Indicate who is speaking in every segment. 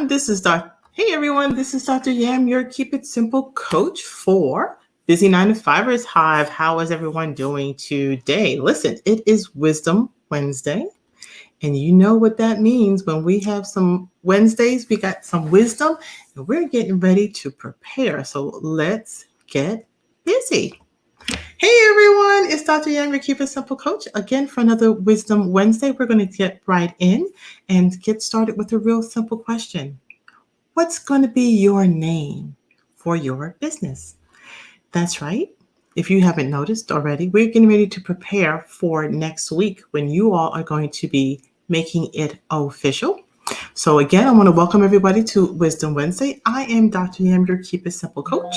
Speaker 1: This is Dr. Hey everyone, this is Dr. Yam, your Keep It Simple coach for Busy 9 to 5ers Hive. How is everyone doing today? Listen, it is Wisdom Wednesday, and you know what that means. When we have some Wednesdays, we got some wisdom, and we're getting ready to prepare. So let's get busy. Hey everyone, it's Dr. Yang, your Keep It Simple coach, again for another Wisdom Wednesday. We're going to get right in and get started with a real simple question. What's going to be your name for your business? That's right. If you haven't noticed already, we're getting ready to prepare for next week when you all are going to be making it official. So again, I want to welcome everybody to Wisdom Wednesday. I am Dr. Yam, your Keep It Simple coach,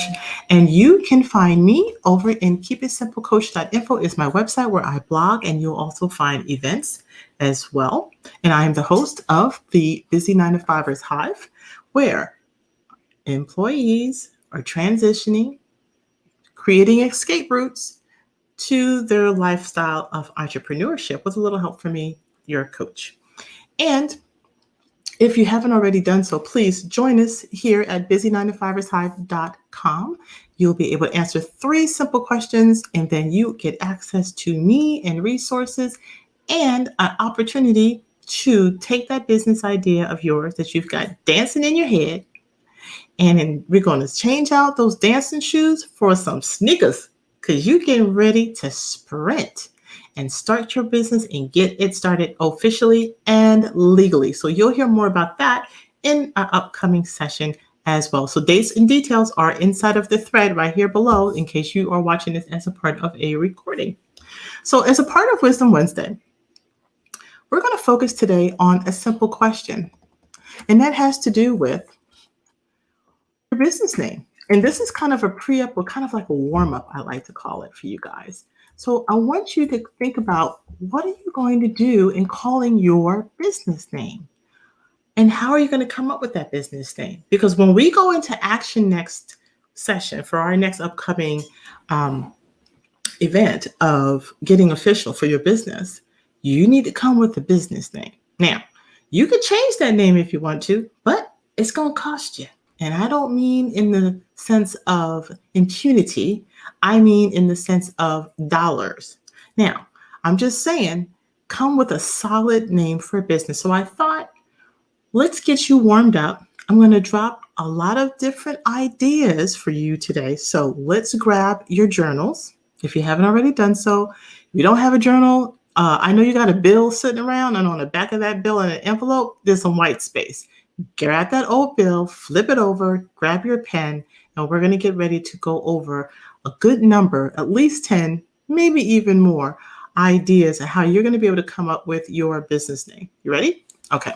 Speaker 1: and you can find me over in keepitsimplecoach.info is my website where I blog, and you'll also find events as well. And I am the host of the Busy 9 to 5ers Hive, where employees are transitioning, creating escape routes to their lifestyle of entrepreneurship with a little help from me, your coach. And if you haven't already done so, please join us here at busy9to5ershive.com. You'll be able to answer 3 simple questions, and then you get access to me and resources and an opportunity to take that business idea of yours that you've got dancing in your head, and we're going to change out those dancing shoes for some sneakers because you're getting ready to sprint and start your business and get it started officially and legally. So you'll hear more about that in our upcoming session as well. So dates and details are inside of the thread right here below in case you are watching this as a part of a recording. So as a part of Wisdom Wednesday, we're going to focus today on a simple question, and that has to do with your business name. And this is kind of a pre-up or kind of like a warm-up, I like to call it for you guys. So I want you to think about, what are you going to do in calling your business name? And how are you going to come up with that business name? Because when we go into action next session for our next upcoming event of getting official for your business, you need to come with a business name. Now, you could change that name if you want to, but it's going to cost you. And I don't mean in the sense of impunity. I mean in the sense of dollars. Now, I'm just saying, come with a solid name for a business. So I thought, let's get you warmed up. I'm going to drop a lot of different ideas for you today. So let's grab your journals. If you haven't already done so, if you don't have a journal, I know you got a bill sitting around, and on the back of that bill in an envelope, there's some white space. Grab that old bill, flip it over, grab your pen, and we're going to get ready to go over a good number, at least 10, maybe even more ideas of how you're going to be able to come up with your business name. You ready? Okay,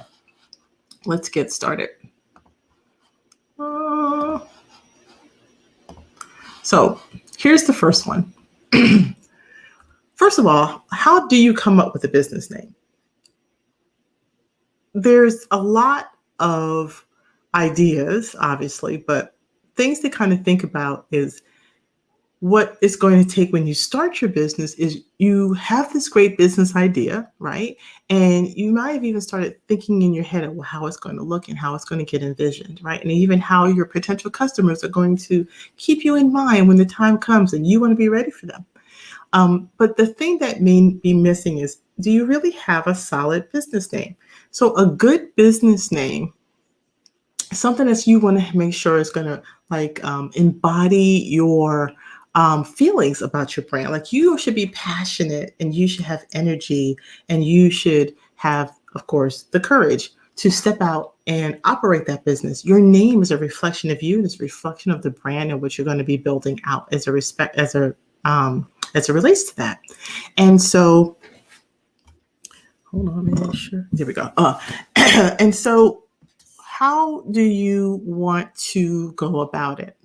Speaker 1: let's get started. So here's the first one. First of all, how do you come up with a business name? There's a lot of ideas, obviously, but things to kind of think about is what it's going to take when you start your business is you have this great business idea, right? And you might have even started thinking in your head of how it's going to look and how it's going to get envisioned, right? And even how your potential customers are going to keep you in mind when the time comes and you want to be ready for them. But the thing that may be missing is, do you really have a solid business name? So a good business name, something that you want to make sure is going to embody your feelings about your brand. Like, you should be passionate, and you should have energy, and you should have, of course, the courage to step out and operate that business. Your name is a reflection of you. It's a reflection of the brand and what you're going to be building out as it relates to that. And so, hold on, let me make sure. There we go. And so, how do you want to go about it?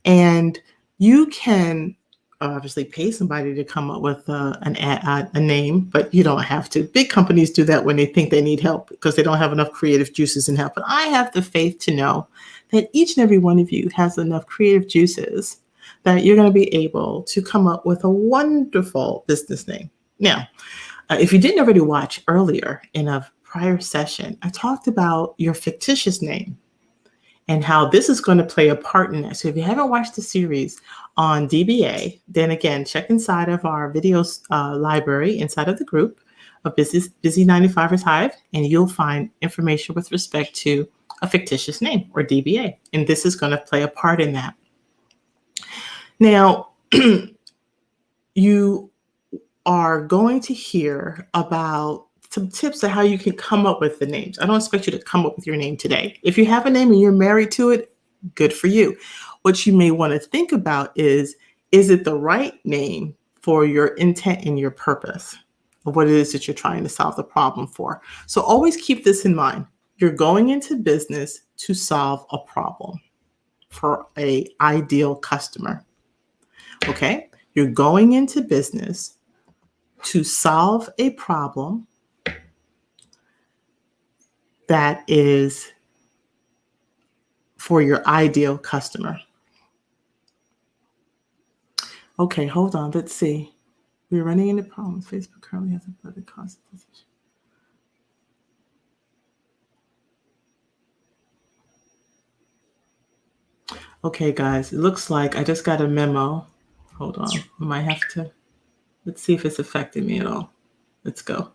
Speaker 1: And you can obviously pay somebody to come up with a name, but you don't have to. Big companies do that when they think they need help because they don't have enough creative juices and help. But I have the faith to know that each and every one of you has enough creative juices that you're going to be able to come up with a wonderful business name. Now, if you didn't already watch earlier in a prior session, I talked about your fictitious name and how this is going to play a part in that. So if you haven't watched the series on DBA, then again, check inside of our videos library inside of the group of Busy 95ers Hive, and you'll find information with respect to a fictitious name or DBA. And this is going to play a part in that. Now, you are going to hear about some tips on how you can come up with the names. I don't expect you to come up with your name today. If you have a name and you're married to it, good for you. What you may want to think about is it the right name for your intent and your purpose of what it is that you're trying to solve the problem for? So always keep this in mind. You're going into business to solve a problem for an ideal customer. Okay? You're going into business to solve a problem that is for your ideal customer. Okay, hold on. Let's see. We're running into problems. Facebook currently has a better cost position. Okay, guys, it looks like I just got a memo. Hold on. I might have to. Let's see if it's affecting me at all. Let's go.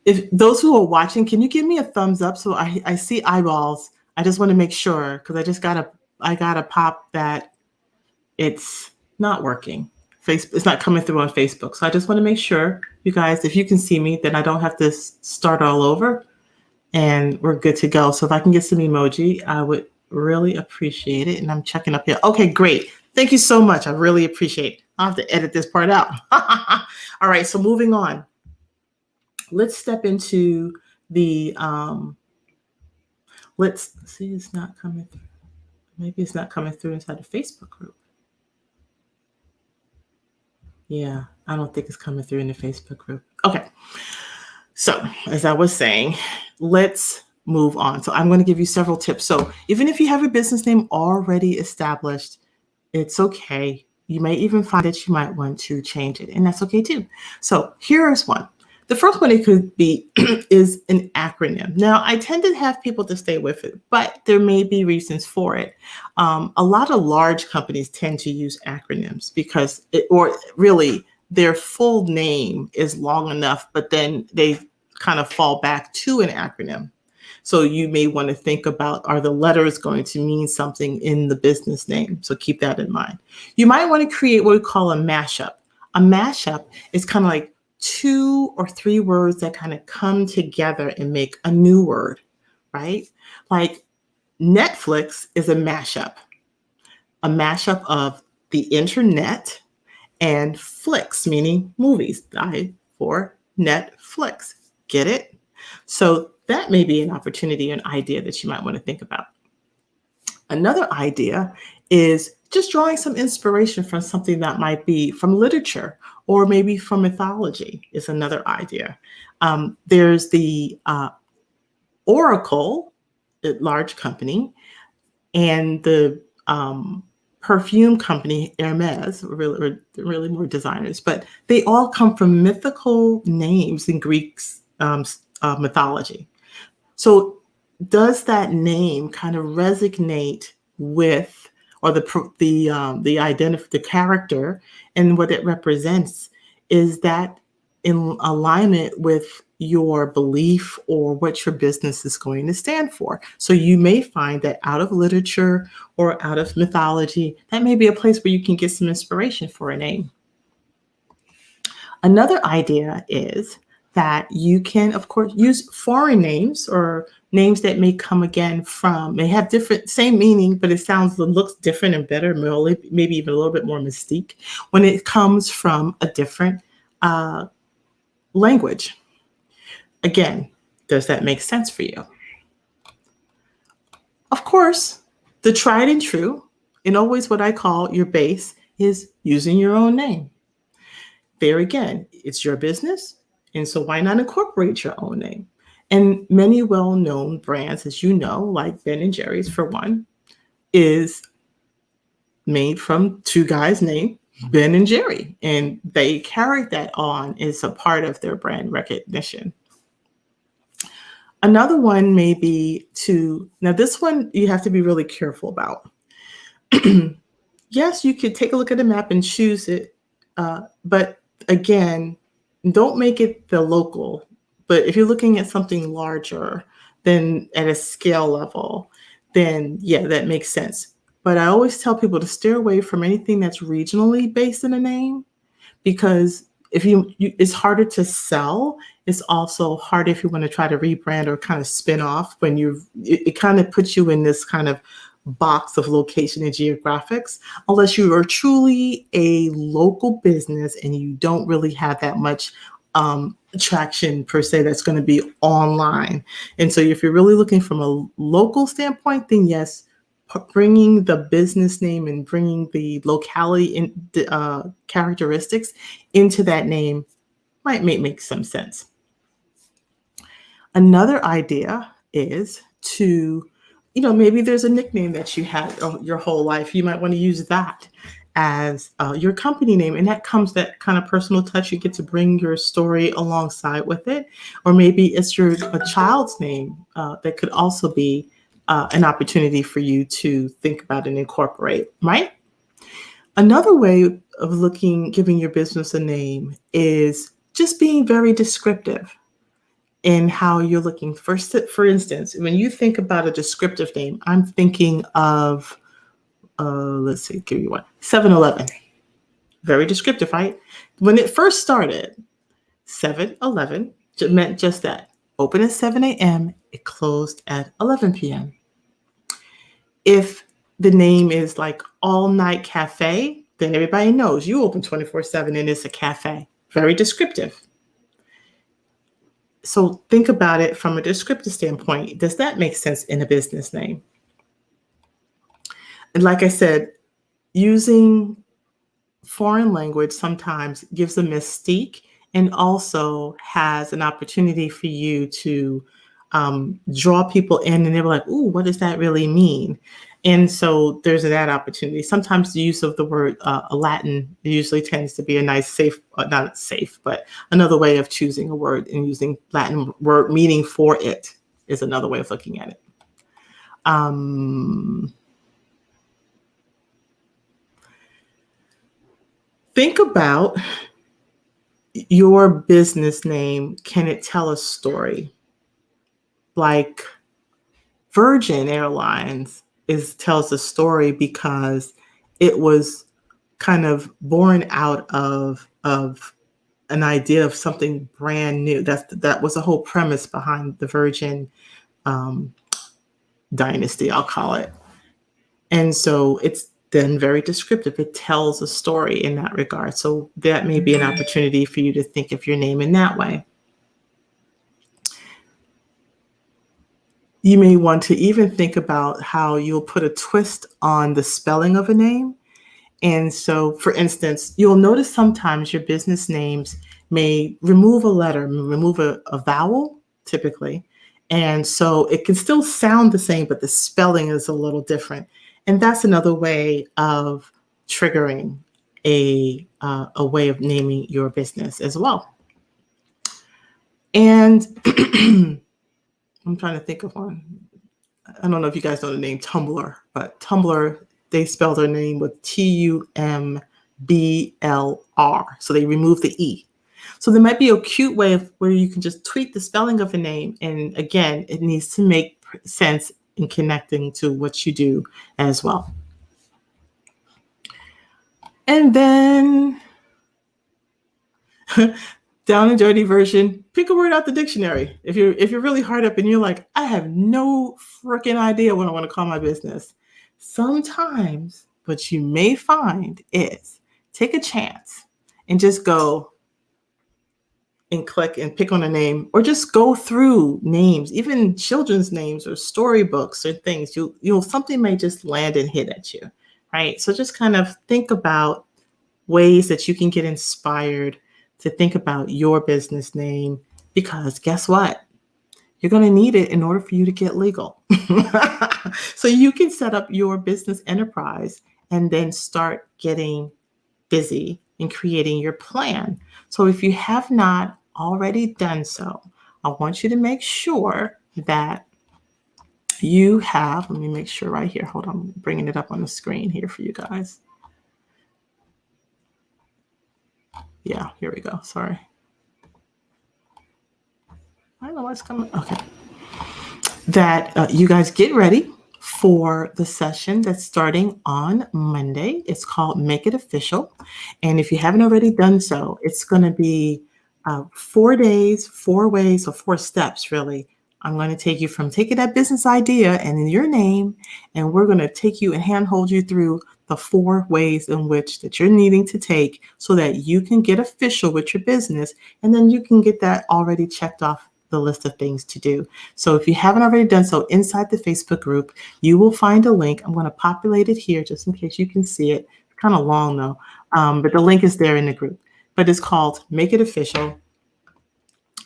Speaker 1: If those who are watching, can you give me a thumbs up so I see eyeballs? I just want to make sure because I gotta pop that it's not working. It's not coming through on Facebook. So I just want to make sure, you guys, if you can see me, then I don't have to start all over and we're good to go. So if I can get some emoji, I would really appreciate it. And I'm checking up here. Okay, great. Thank you so much. I really appreciate it. I'll have to edit this part out. All right, so moving on. Let's step into the, let's see, it's not coming through. Maybe it's not coming through inside the Facebook group. Yeah, I don't think it's coming through in the Facebook group. Okay, so as I was saying, let's move on. So I'm going to give you several tips. So even if you have a business name already established, it's okay. You may even find that you might want to change it, and that's okay too. So here is one. The first one it could be is an acronym. Now, I tend to have people to stay with it, but there may be reasons for it. A lot of large companies tend to use acronyms because their full name is long enough, but then they kind of fall back to an acronym. So you may want to think about, are the letters going to mean something in the business name? So keep that in mind. You might want to create what we call a mashup. A mashup is kind of like 2 or 3 words that kind of come together and make a new word, right? Like Netflix is a mashup of the internet and flicks, meaning movies, for Netflix. Get it? So that may be an opportunity, an idea that you might want to think about. Another idea is just drawing some inspiration from something that might be from literature or maybe from mythology is another idea. There's the Oracle, a large company, and the perfume company Hermes, really more designers, but they all come from mythical names in Greek's mythology. So does that name kind of resonate with, or the character and what it represents? Is that in alignment with your belief or what your business is going to stand for? So you may find that out of literature or out of mythology, that may be a place where you can get some inspiration for a name. Another idea is that you can, of course, use foreign names or names that may come again from, may have same meaning, but it looks different and better, maybe even a little bit more mystique when it comes from a different language. Again, does that make sense for you? Of course, the tried and true, and always what I call your base, is using your own name. There again, it's your business, and so why not incorporate your own name? And many well-known brands, as you know, like Ben & Jerry's for one, is made from 2 guys named Ben and Jerry, and they carried that on as a part of their brand recognition. Another one may be now this one you have to be really careful about. Yes, you could take a look at the map and choose it, but again, don't make it the local. But if you're looking at something larger, then at a scale level, then yeah, that makes sense. But I always tell people to steer away from anything that's regionally based in a name, because if it's harder to sell. It's also harder if you want to try to rebrand or kind of spin off when it kind of puts you in this kind of box of location and geographics, unless you are truly a local business and you don't really have that much traction per se that's going to be online. And so if you're really looking from a local standpoint, then yes, bringing the business name and bringing the locality and characteristics into that name might make some sense. Another idea is to, maybe there's a nickname that you had your whole life. You might want to use that as your company name, and that comes that kind of personal touch. You get to bring your story alongside with it, or maybe it's a child's name that could also be an opportunity for you to think about and incorporate, right? Another way of giving your business a name is just being very descriptive in how you're looking. For instance, when you think about a descriptive name, I'm thinking of, let's see, give you one, 7-Eleven. Very descriptive, right? When it first started, 7-Eleven meant just that. Open at 7 a.m., it closed at 11 p.m. If the name is like All Night Cafe, then everybody knows you open 24/7 and it's a cafe. Very descriptive. So think about it from a descriptive standpoint. Does that make sense in a business name? And like I said, using foreign language sometimes gives a mystique and also has an opportunity for you to draw people in, and they were like, "Ooh, what does that really mean?" And so there's that opportunity. Sometimes the use of the word Latin usually tends to be a nice, safe, not safe, but another way of choosing a word and using Latin word meaning for it is another way of looking at it. Think about your business name. Can it tell a story? Like Virgin Airlines tells a story because it was kind of born out of an idea of something brand new. That was the whole premise behind the Virgin dynasty, I'll call it. And so it's then very descriptive. It tells a story in that regard. So that may be an opportunity for you to think of your name in that way. You may want to even think about how you'll put a twist on the spelling of a name. And so, for instance, you'll notice sometimes your business names may remove a letter, remove a vowel, typically. And so it can still sound the same, but the spelling is a little different. And that's another way of triggering a way of naming your business as well. And I'm trying to think of one. I don't know if you guys know the name Tumblr, but Tumblr, they spell their name with Tumbler. So they remove the E. So there might be a cute way where you can just tweak the spelling of a name. And again, it needs to make sense in connecting to what you do as well. And then down and dirty version, pick a word out the dictionary. If you're really hard up and you're like, I have no freaking idea what I want to call my business. Sometimes what you may find is take a chance and just go and click and pick on a name, or just go through names, even children's names or storybooks or things. Something may just land and hit at you, right? So just kind of think about ways that you can get inspired to think about your business name, because guess what? You're going to need it in order for you to get legal. So you can set up your business enterprise and then start getting busy in creating your plan. So if you have not already done so, I want you to make sure that you have, let me make sure right here. Hold on, I'm bringing it up on the screen here for you guys. Yeah, here we go. Sorry. I don't know what's coming. Okay. That you guys get ready for the session that's starting on Monday. It's called Make It Official. And if you haven't already done so, it's going to be 4 days, 4 ways, or 4 steps, really. I'm going to take you from taking that business idea and in your name, and we're going to take you and handhold you through the 4 ways in which that you're needing to take so that you can get official with your business, and then you can get that already checked off the list of things to do. So if you haven't already done so, inside the Facebook group, you will find a link. I'm going to populate it here just in case you can see it. It's kind of long though, but the link is there in the group. But it's called Make It Official.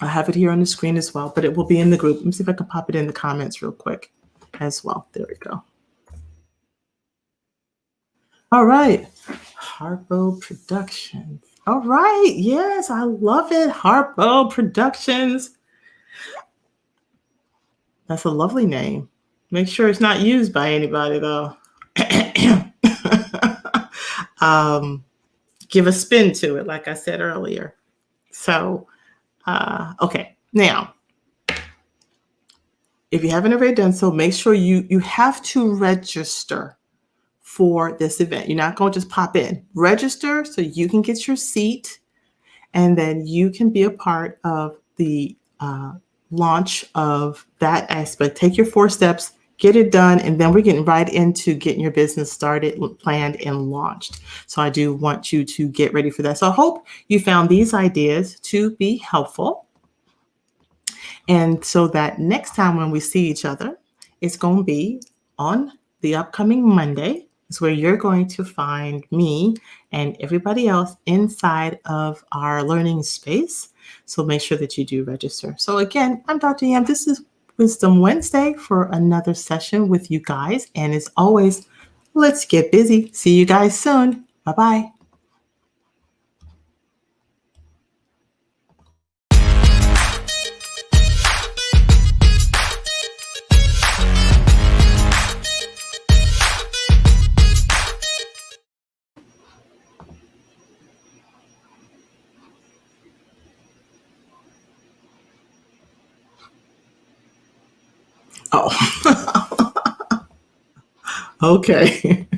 Speaker 1: I have it here on the screen as well, but it will be in the group. Let me see if I can pop it in the comments real quick as well. There we go. All right. Harpo Productions. All right. Yes, I love it. Harpo Productions. That's a lovely name. Make sure it's not used by anybody, though. Give a spin to it, like I said earlier. So, okay. Now, if you haven't already done so, make sure you have to register for this event. You're not going to just pop in. Register so you can get your seat, and then you can be a part of the launch of that aspect. Take your 4 steps, get it done, and then we're getting right into getting your business started, planned, and launched. So I do want you to get ready for that. So I hope you found these ideas to be helpful. And so that next time when we see each other, it's going to be on the upcoming Monday. Is where you're going to find me and everybody else inside of our learning space. So make sure that you do register. So again, I'm Dr. Yam. This is Wisdom Wednesday for another session with you guys. And as always, let's get busy. See you guys soon. Bye-bye. Oh, okay.